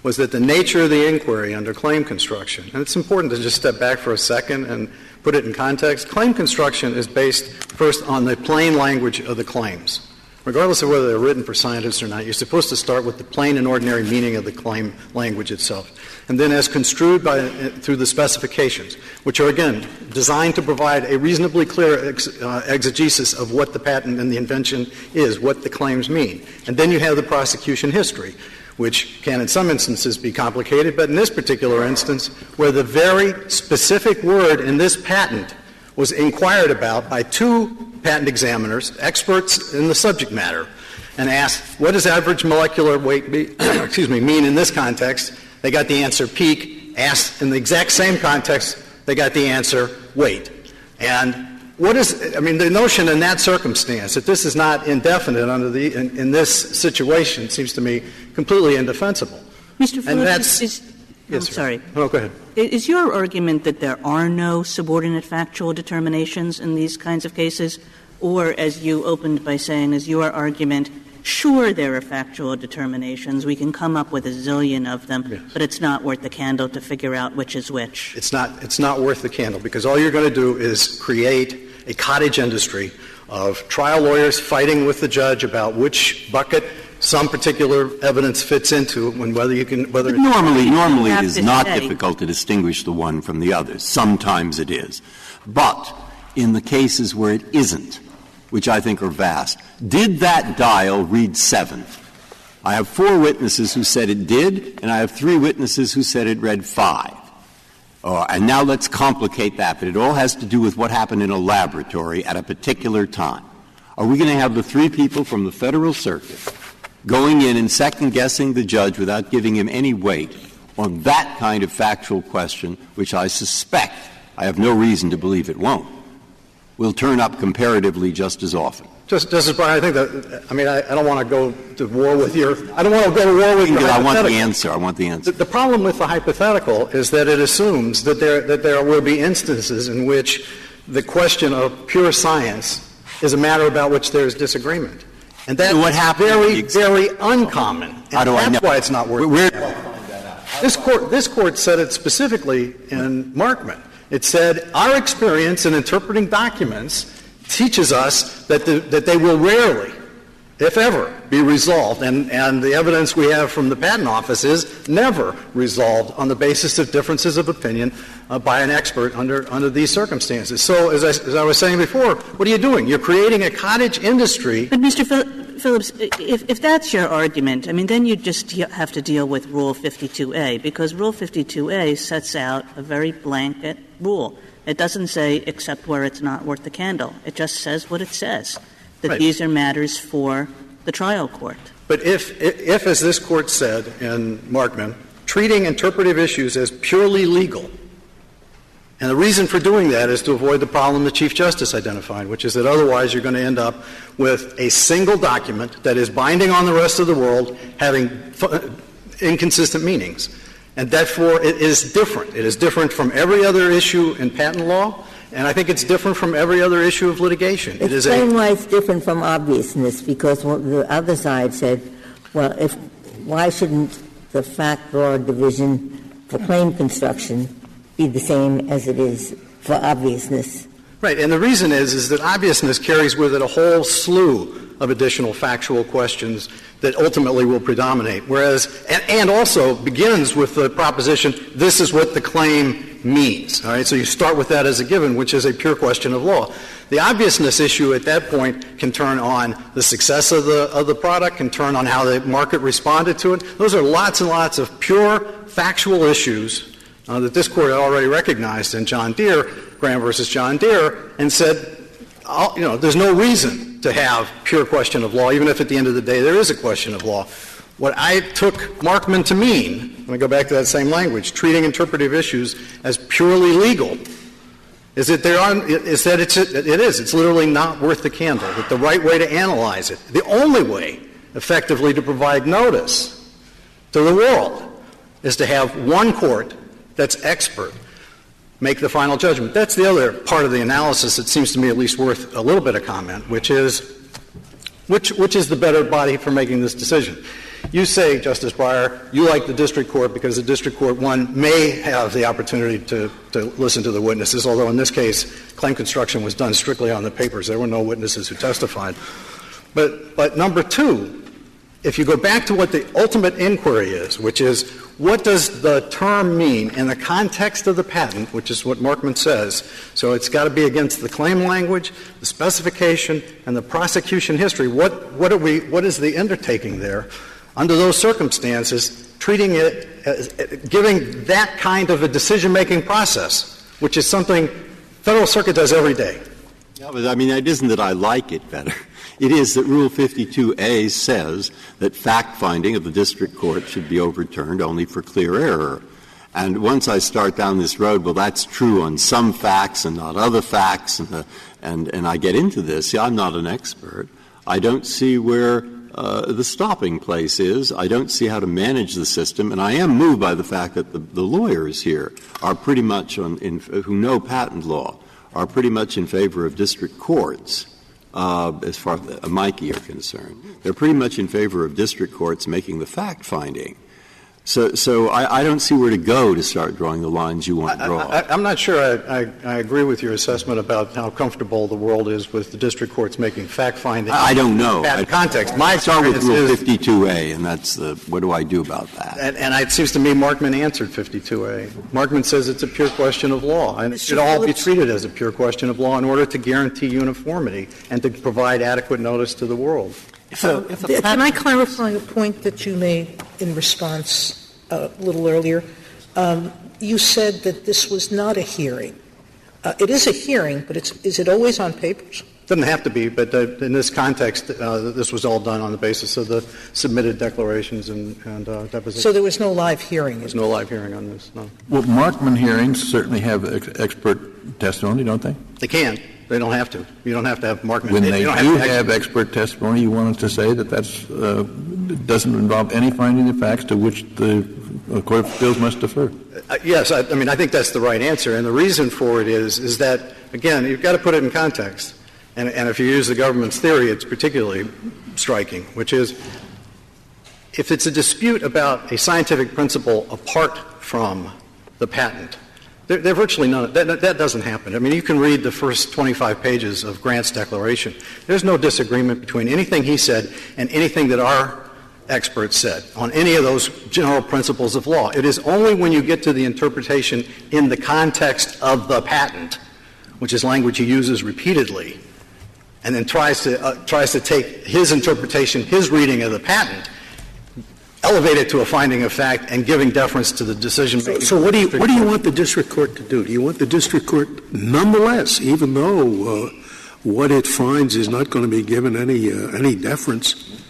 was that the nature of the inquiry under claim construction, and it's important to just step back for a second and put it in context. Claim construction is based first on the plain language of the claims. Regardless of whether they're written for scientists or not, you're supposed to start with the plain and ordinary meaning of the claim language itself. And then as construed through the specifications, which are, again, designed to provide a reasonably clear exegesis of what the patent and the invention is, what the claims mean. And then you have the prosecution history, which can in some instances be complicated, but in this particular instance, where the very specific word in this patent was inquired about by 2 patent examiners, experts in the subject matter, and asked, what does average molecular weight mean in this context? They got the answer peak. Asked in the exact same context, they got the answer weight. And the notion in that circumstance that this is not indefinite in this situation seems to me completely indefensible. Mr. Phillips, I'm sorry. Oh, go ahead. Is your argument that there are no subordinate factual determinations in these kinds of cases? Or, as you opened by saying, is your argument, sure, there are factual determinations, we can come up with a zillion of them, yes, but it's not worth the candle to figure out which is which? It's not worth the candle, because all you're going to do is create a cottage industry of trial lawyers fighting with the judge about which bucket some particular evidence fits into and whether you can — whether — Normally it is not difficult to distinguish the one from the other. Sometimes it is. But in the cases where it isn't, which I think are vast, did that dial read 7? I have 4 witnesses who said it did, and I have 3 witnesses who said it read 5. And now let's complicate that, but it all has to do with what happened in a laboratory at a particular time. Are we going to have the 3 people from the Federal Circuit going in and second-guessing the judge without giving him any weight on that kind of factual question, which I suspect, I have no reason to believe it won't, will turn up comparatively just as often? Justice Breyer, I think that — I mean, I don't want to go to war with your — I don't want to go to war with your hypothetical. I want the answer. The problem with the hypothetical is that it assumes that there will be instances in which the question of pure science is a matter about which there is disagreement. And that is very, very uncommon. How do I know? That's why it's not worth it. This court said it specifically in Markman. It said, our experience in interpreting documents teaches us that they will rarely, if ever, be resolved. And the evidence we have from the Patent Office is never resolved on the basis of differences of opinion by an expert under these circumstances. So, as I was saying before, what are you doing? You're creating a cottage industry. But, Mr. Phillips, if that's your argument, I mean, then you just have to deal with Rule 52A, because Rule 52A sets out a very blanket rule. It doesn't say except where it's not worth the candle. It just says what it says, that these are matters for the trial court. But if, as this Court said in Markman, treating interpretive issues as purely legal, and the reason for doing that is to avoid the problem the Chief Justice identified, which is that otherwise you're going to end up with a single document that is binding on the rest of the world having inconsistent meanings. And therefore, it is different. It is different from every other issue in patent law, and I think it's different from every other issue of litigation. Explain why it's different from obviousness, because the other side said, well, why shouldn't the fact law division for claim construction be the same as it is for obviousness? Right, and the reason is that obviousness carries with it a whole slew of additional factual questions that ultimately will predominate, whereas and also begins with the proposition, this is what the claim means. All right, so you start with that as a given, which is a pure question of law. The obviousness issue at that point can turn on the success of the product, can turn on how the market responded to it. Those are lots and lots of pure factual issues that this Court had already recognized in John Deere, Graham versus John Deere, and said, there's no reason to have pure question of law, even if at the end of the day there is a question of law. What I took Markman to mean, let me go back to that same language, treating interpretive issues as purely legal, is that it's literally not worth the candle, that the right way to analyze it, the only way effectively to provide notice to the world, is to have one court that's expert make the final judgment. That's the other part of the analysis that seems to me at least worth a little bit of comment, which is which is the better body for making this decision. You say, Justice Breyer, you like the district court because the district court, one, may have the opportunity to listen to the witnesses, although in this case claim construction was done strictly on the papers. There were no witnesses who testified. But number two, if you go back to what the ultimate inquiry is, which is what does the term mean in the context of the patent, which is what Markman says. So it's got to be against the claim language, the specification, and the prosecution history. What is the undertaking there? Under those circumstances, treating it as giving that kind of a decision-making process, which is something Federal Circuit does every day. Yeah, but I mean, it isn't that I like it better. It is that Rule 52A says that fact-finding of the district court should be overturned only for clear error. And once I start down this road, well, that's true on some facts and not other facts, and I get into this. I'm not an expert. I don't see where the stopping place is. I don't see how to manage the system. And I am moved by the fact that the lawyers here are pretty much who know patent law are pretty much in favor of district courts. As far as Mikey are concerned, they're pretty much in favor of district courts making the fact-finding. So I don't see where to go to start drawing the lines you want to draw. I'm not sure I agree with your assessment about how comfortable the world is with the district courts making fact-finding. I don't know. That context. My start with Rule is 52A, and that's what do I do about that? And it seems to me Markman answered 52A. Markman says it's a pure question of law, and it should all be treated as a pure question of law in order to guarantee uniformity and to provide adequate notice to the world. Can I clarify a point that you made in response a little earlier? You said that this was not a hearing. It is a hearing, but is it always on papers? It doesn't have to be, but in this context, this was all done on the basis of the submitted declarations and depositions. So there was no live hearing? There's no live hearing on this, no. Well, Markman hearings certainly have expert testimony, don't they? They can. They don't have to. You don't have to have Markman. When they do have expert testimony, you want to say that that's doesn't involve any finding of facts to which the Court of Appeals must defer. Yes. I mean, I think that's the right answer. And the reason for it is that, again, you've got to put it in context. And if you use the government's theory, it's particularly striking, which is if it's a dispute about a scientific principle apart from the patent, they're virtually none. That doesn't happen. I mean, you can read the first 25 pages of Grant's declaration. There's no disagreement between anything he said and anything that our experts said on any of those general principles of law. It is only when you get to the interpretation in the context of the patent, which is language he uses repeatedly, and then tries to take his interpretation, his reading of the patent, elevate it to a finding of fact, and giving deference to the decision-making. So what do you want the district court to do? Do you want the district court, nonetheless, even though what it finds is not going to be given any deference,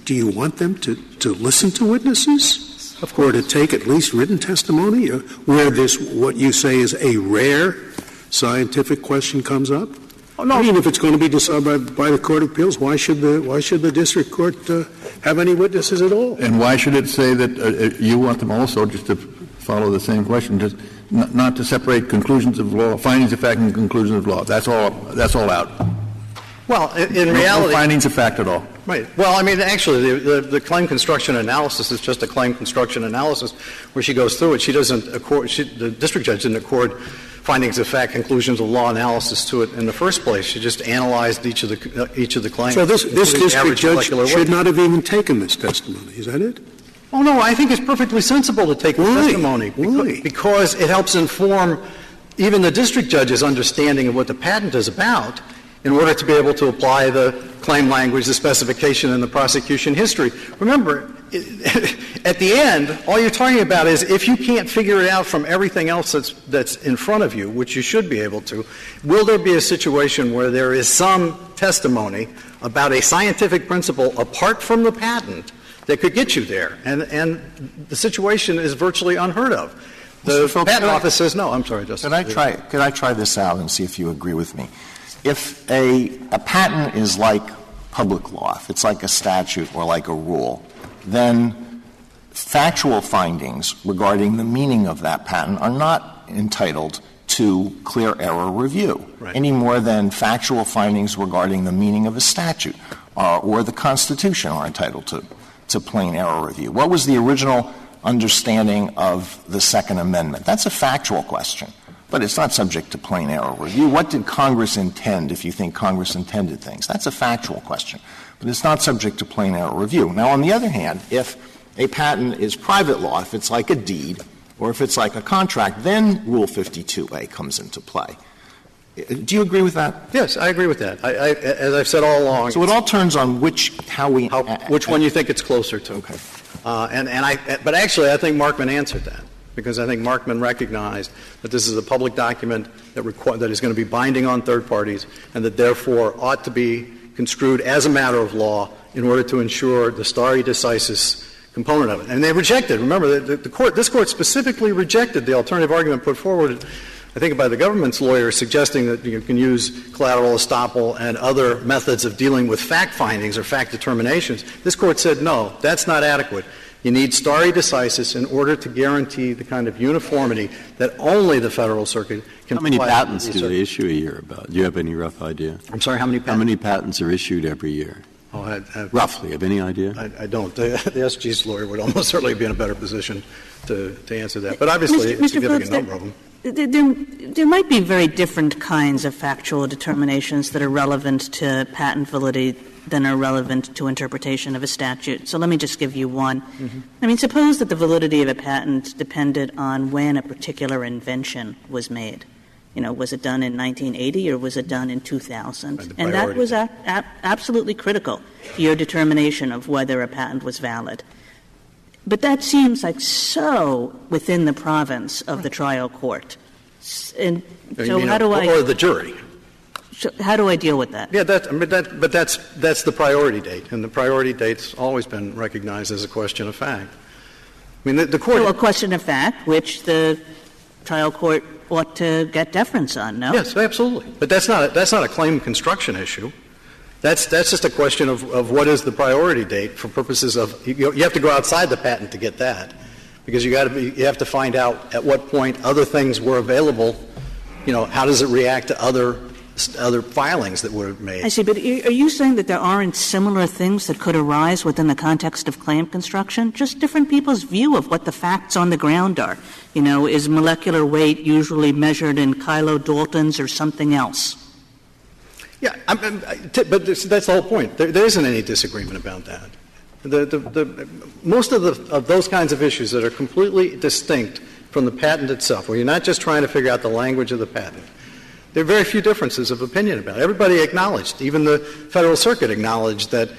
do you want them to listen to witnesses? Or to take at least written testimony where what you say is a rare scientific question comes up? Oh, no. I mean, if it's going to be decided by the Court of Appeals, why should the district court have any witnesses at all? And why should it say that you want them also, just to follow the same question, just not to separate conclusions of law, findings of fact and conclusions of law? That's all out. Well, in reality, no findings of fact at all. Right. Well, I mean, actually, the claim construction analysis is just a claim construction analysis where she goes through it. She doesn't accord. The district judge didn't accord findings of fact, conclusions of law analysis to it in the first place. She just analyzed each of the claims. So this district judge should not have even taken this testimony. Is that it? Oh, no. I think it's perfectly sensible to take the testimony. Why? Because it helps inform even the district judge's understanding of what the patent is about in order to be able to apply the claim language, the specification, and the prosecution history. Remember, at the end, all you're talking about is if you can't figure it out from everything else that's in front of you, which you should be able to, will there be a situation where there is some testimony about a scientific principle apart from the patent that could get you there? And the situation is virtually unheard of. The patent office says no. I'm sorry, Justice. Could I try this out and see if you agree with me? If a patent is like public law, if it's like a statute or like a rule, then factual findings regarding the meaning of that patent are not entitled to clear error review, any more than factual findings regarding the meaning of a statute or the Constitution are entitled to plain error review. What was the original understanding of the Second Amendment? That's a factual question. But it's not subject to plain error review. What did Congress intend, if you think Congress intended things? That's a factual question. But it's not subject to plain error review. Now, on the other hand, if a patent is private law, if it's like a deed, or if it's like a contract, then Rule 52A comes into play. Do you agree with that? Yes, I agree with that. As I've said all along. So it all turns on which one you think it's closer to. Okay. But actually, I think Markman answered that. Because I think Markman recognized that this is a public document that is going to be binding on third parties and that therefore ought to be construed as a matter of law in order to ensure the stare decisis component of it. And they rejected. Remember, this Court specifically rejected the alternative argument put forward, I think, by the government's lawyer suggesting that you can use collateral estoppel and other methods of dealing with fact findings or fact determinations. This Court said, no, that's not adequate. You need stare decisis in order to guarantee the kind of uniformity that only the Federal Circuit can provide. How many patents do they issue a year about? Do you have any rough idea? I'm sorry, how many patents? How many patents are issued every year? Roughly, have any idea? I don't. The SG's lawyer would almost certainly be in a better position to answer that. But obviously, a significant number of them. There might be very different kinds of factual determinations that are relevant to patent validity than are relevant to interpretation of a statute. So let me just give you one. Mm-hmm. I mean, suppose that the validity of a patent depended on when a particular invention was made. You know, was it done in 1980 or was it done in 2000? And that was absolutely critical to your determination of whether a patent was valid. But that seems like so within the province of the trial court. And so how do I — or the jury. So how do I deal with that? Yeah, but that's the priority date, and the priority date's always been recognized as a question of fact. I mean, the court — So a question of fact, which the trial court ought to get deference on, no? Yes, absolutely. But that's not a claim construction issue. That's just a question of what is the priority date for purposes of — you have to go outside the patent to get that, because you have to find out at what point other things were available. You know, how does it react to other filings that were made? I see, but are you saying that there aren't similar things that could arise within the context of claim construction? Just different people's view of what the facts on the ground are. You know, is molecular weight usually measured in kilodaltons or something else? Yeah, but that's the whole point. There isn't any disagreement about that. Most of those kinds of issues that are completely distinct from the patent itself, where you're not just trying to figure out the language of the patent, there are very few differences of opinion about it. Everybody acknowledged, even the Federal Circuit acknowledged that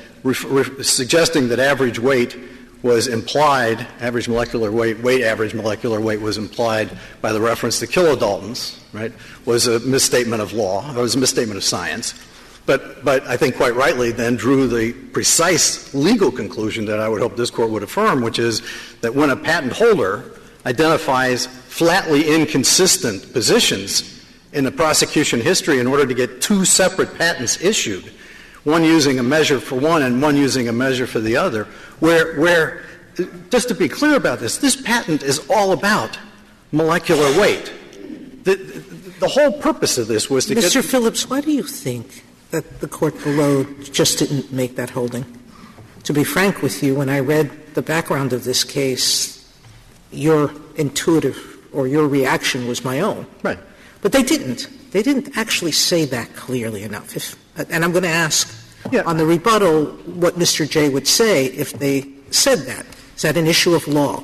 suggesting that average weight was implied, average molecular weight was implied by the reference to kilodaltons, right, was a misstatement of law, or was a misstatement of science. But I think quite rightly then drew the precise legal conclusion that I would hope this Court would affirm, which is that when a patent holder identifies flatly inconsistent positions in the prosecution history in order to get two separate patents issued, one using a measure for one and one using a measure for the other, where just to be clear about this patent is all about molecular weight. The whole purpose of this was to Mr. Phillips, why do you think that the court below just didn't make that holding? To be frank with you, when I read the background of this case, your intuitive or your reaction was my own. Right. But they didn't. They didn't actually say that clearly enough. And I'm going to ask on the rebuttal what Mr. Jay would say if they said that. Is that an issue of law?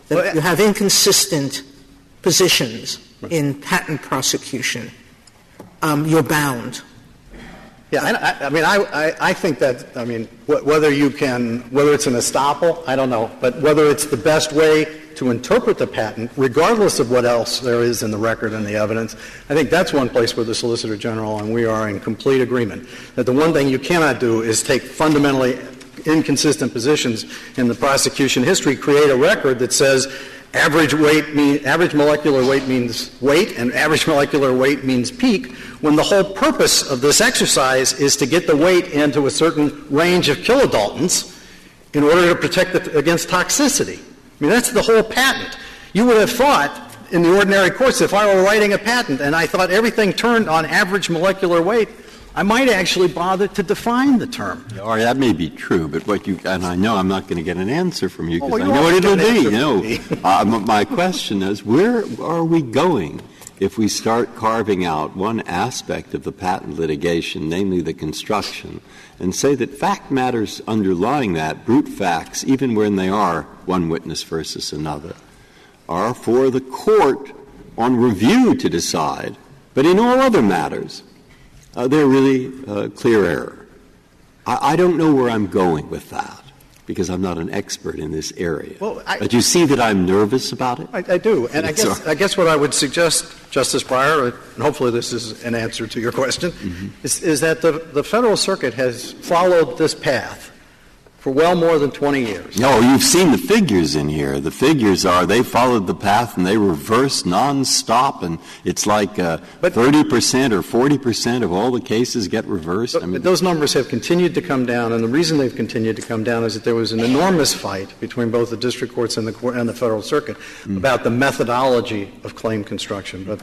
That you have inconsistent positions in patent prosecution, you're bound. Yeah, I think that, whether it's an estoppel, I don't know, but whether it's the best way to interpret the patent, regardless of what else there is in the record and the evidence, I think that's one place where the Solicitor General and we are in complete agreement, that the one thing you cannot do is take fundamentally inconsistent positions in the prosecution history, create a record that says average molecular weight means weight and average molecular weight means peak, when the whole purpose of this exercise is to get the weight into a certain range of kilodaltons in order to protect it against toxicity. I mean, that's the whole patent. You would have thought in the ordinary course, if I were writing a patent and I thought everything turned on average molecular weight, I might actually bother to define the term. Or that may be true, but and I know I'm not going to get an answer from you because I know what it'll be. No, my question is, where are we going if we start carving out one aspect of the patent litigation, namely the construction, and say that fact matters underlying that, brute facts, even when they are one witness versus another, are for the court on review to decide, but in all other matters, they're really clear error. I don't know where I'm going with that, because I'm not an expert in this area. Well, but you see that I'm nervous about it? I do. And I guess what I would suggest, Justice Breyer, and hopefully this is an answer to your question, is that the Federal Circuit has followed this path for well more than 20 years. No, you've seen the figures in here. The figures are they followed the path and they reverse nonstop, and it's like 30% or 40% of all the cases get reversed. But those numbers have continued to come down, and the reason they've continued to come down is that there was an enormous fight between both the district courts and the Federal Circuit about the methodology of claim construction. But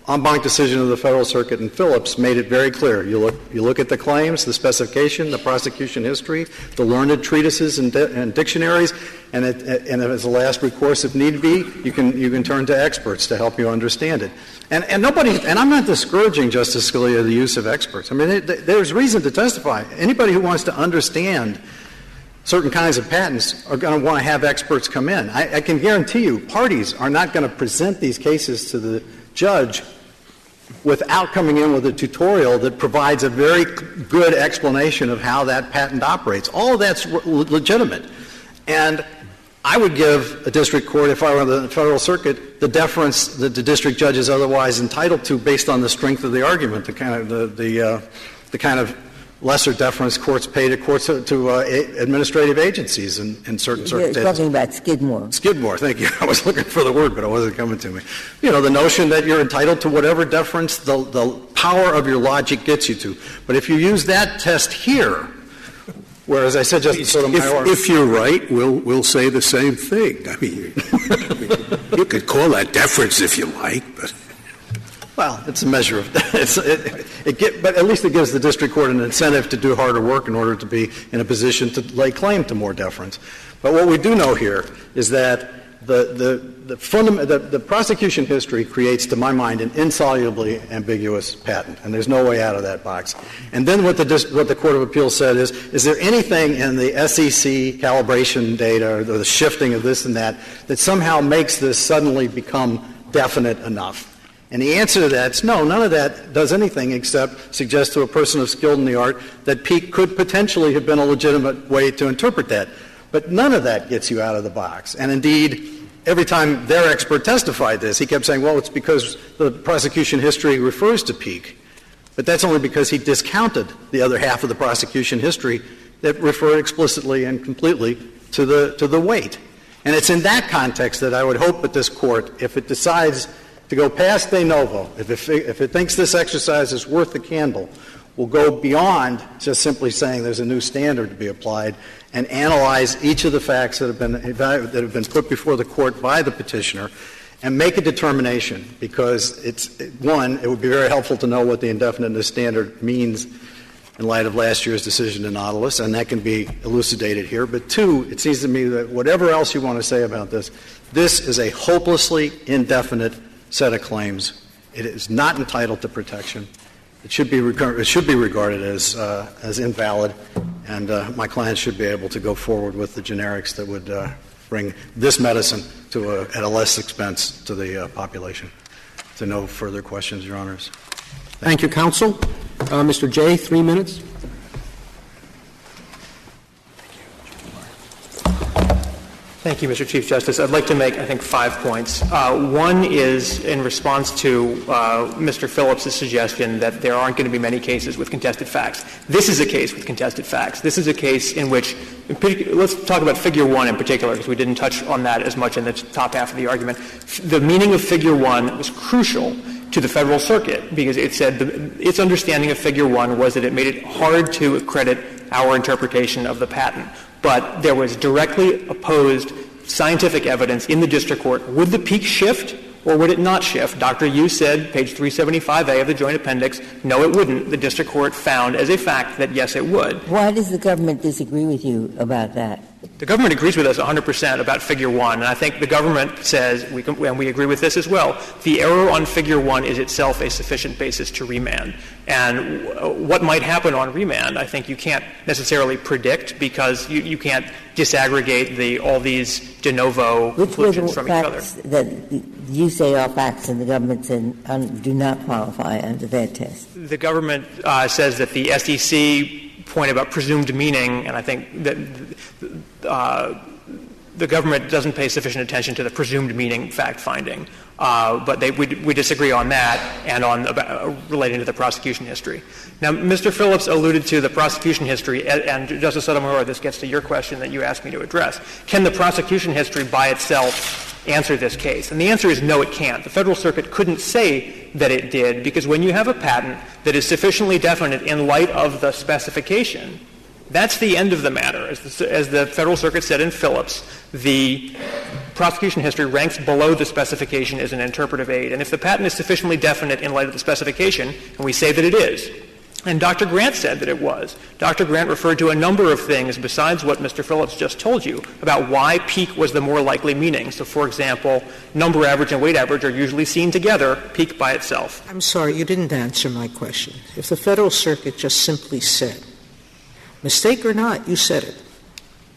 en banc decision of the Federal Circuit in Phillips made it very clear. You look at the claims, the specification, the prosecution history, the learned treatises and dictionaries, and as a last recourse, if need be, you can turn to experts to help you understand it. And I'm not discouraging, Justice Scalia, the use of experts. I mean, there's reason to testify. Anybody who wants to understand certain kinds of patents are going to want to have experts come in. I can guarantee you parties are not going to present these cases to the judge without coming in with a tutorial that provides a very good explanation of how that patent operates. All of that's legitimate. And I would give a district court, if I were the Federal Circuit, the deference that the district judge is otherwise entitled to based on the strength of the argument, the kind of lesser deference courts pay to administrative agencies in certain circumstances. You're talking about Skidmore. Skidmore, thank you. I was looking for the word, but it wasn't coming to me. You know, the notion that you're entitled to whatever deference the power of your logic gets you to. But if you use that test here, whereas I said Justice Sotomayor, if you're right, we'll say the same thing. I mean, you could call that deference if you like, but. Well, it's a measure of but at least it gives the district court an incentive to do harder work in order to be in a position to lay claim to more deference. But what we do know here is that the prosecution history creates, to my mind, an insolubly ambiguous patent, and there's no way out of that box. And then what the Court of Appeals said is there anything in the SEC calibration data or the shifting of this and that somehow makes this suddenly become definite enough? And the answer to that is no, none of that does anything except suggest to a person of skill in the art that Peake could potentially have been a legitimate way to interpret that. But none of that gets you out of the box. And indeed, every time their expert testified this, he kept saying, well, it's because the prosecution history refers to Peake. But that's only because he discounted the other half of the prosecution history that referred explicitly and completely to the weight. And it's in that context that I would hope that this Court, if it decides to go past de novo, if it thinks this exercise is worth the candle, will go beyond just simply saying there's a new standard to be applied and analyze each of the facts that have been put before the Court by the petitioner and make a determination, because it would be very helpful to know what the indefiniteness standard means in light of last year's decision in Nautilus, and that can be elucidated here. But two, it seems to me that whatever else you want to say about this is a hopelessly indefinite set of claims. It is not entitled to protection. It should be regarded as invalid, and my clients should be able to go forward with the generics that would bring this medicine at a less expense to the population. So no further questions, Your Honors. Thank you, counsel. Mr. Jay, 3 minutes. Thank you, Mr. Chief Justice. I'd like to make, 5 points. One is in response to Mr. Phillips' suggestion that there aren't going to be many cases with contested facts. This is a case with contested facts. This is a case in which, let's talk about Figure 1 in particular, because we didn't touch on that as much in the top half of the argument. The meaning of Figure 1 was crucial to the Federal Circuit, because it said its understanding of Figure 1 was that it made it hard to accredit our interpretation of the patent. But there was directly opposed scientific evidence in the district court. Would the peak shift or would it not shift? Dr. Yu said, page 375A of the Joint Appendix, no, it wouldn't. The district court found as a fact that, yes, it would. Why does the government disagree with you about that? The government agrees with us 100% about Figure 1, and I think the government says, and we agree with this as well, the error on Figure 1 is itself a sufficient basis to remand. And what might happen on remand, I think you can't necessarily predict, because you can't disaggregate all these de novo conclusions from each other. Which were the facts that you say are facts and the government said do not qualify under their test? The government says that the SEC point about presumed meaning, and I think that the government doesn't pay sufficient attention to the presumed meaning fact-finding. But we disagree on that and on relating to the prosecution history. Now, Mr. Phillips alluded to the prosecution history, and Justice Sotomayor, this gets to your question that you asked me to address. Can the prosecution history by itself answer this case? And the answer is no, it can't. The Federal Circuit couldn't say that it did, because when you have a patent that is sufficiently definite in light of the specification, that's the end of the matter. As the Federal Circuit said in Phillips, the prosecution history ranks below the specification as an interpretive aid. And if the patent is sufficiently definite in light of the specification, and we say that it is, and Dr. Grant said that it was. Dr. Grant referred to a number of things besides what Mr. Phillips just told you about why peak was the more likely meaning. So, for example, number average and weight average are usually seen together, peak by itself. I'm sorry, you didn't answer my question. If the Federal Circuit just simply said, mistake or not, you said it.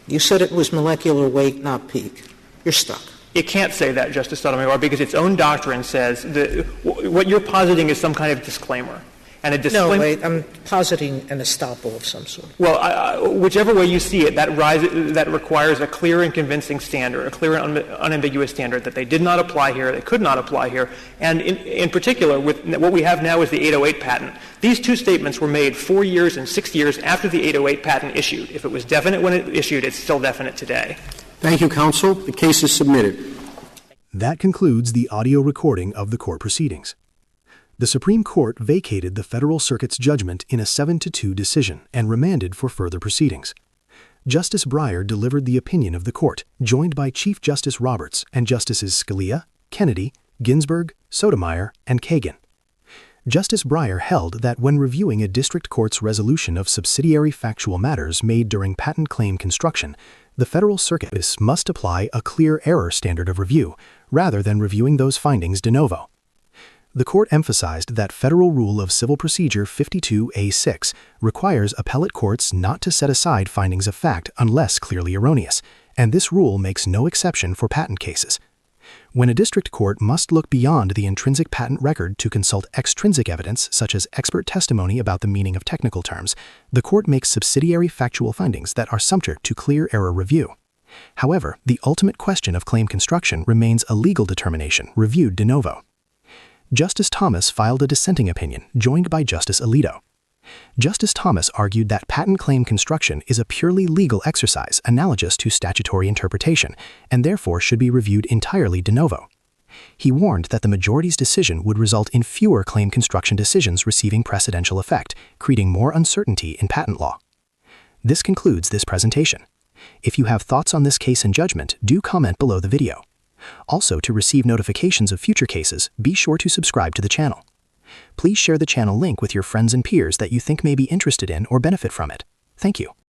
You said it was molecular weight, not peak. You're stuck. It can't say that, Justice Sotomayor, because its own doctrine says that what you're positing is some kind of disclaimer. And a No, wait, I'm positing an estoppel of some sort. Well, whichever way you see it, that requires a clear and convincing standard, a clear and unambiguous standard that they did not apply here, they could not apply here. And in particular, with what we have now is the 808 patent. These two statements were made 4 years and 6 years after the 808 patent issued. If it was definite when it issued, it's still definite today. Thank you, counsel. The case is submitted. That concludes the audio recording of the court proceedings. The Supreme Court vacated the Federal Circuit's judgment in a 7-2 decision and remanded for further proceedings. Justice Breyer delivered the opinion of the court, joined by Chief Justice Roberts and Justices Scalia, Kennedy, Ginsburg, Sotomayor, and Kagan. Justice Breyer held that when reviewing a district court's resolution of subsidiary factual matters made during patent claim construction, the Federal Circuit must apply a clear error standard of review, rather than reviewing those findings de novo. The court emphasized that Federal Rule of Civil Procedure 52A6 requires appellate courts not to set aside findings of fact unless clearly erroneous, and this rule makes no exception for patent cases. When a district court must look beyond the intrinsic patent record to consult extrinsic evidence, such as expert testimony about the meaning of technical terms, the court makes subsidiary factual findings that are subject to clear error review. However, the ultimate question of claim construction remains a legal determination reviewed de novo. Justice Thomas filed a dissenting opinion, joined by Justice Alito. Justice Thomas argued that patent claim construction is a purely legal exercise analogous to statutory interpretation, and therefore should be reviewed entirely de novo. He warned that the majority's decision would result in fewer claim construction decisions receiving precedential effect, creating more uncertainty in patent law. This concludes this presentation. If you have thoughts on this case and judgment, do comment below the video. Also, to receive notifications of future cases, be sure to subscribe to the channel. Please share the channel link with your friends and peers that you think may be interested in or benefit from it. Thank you.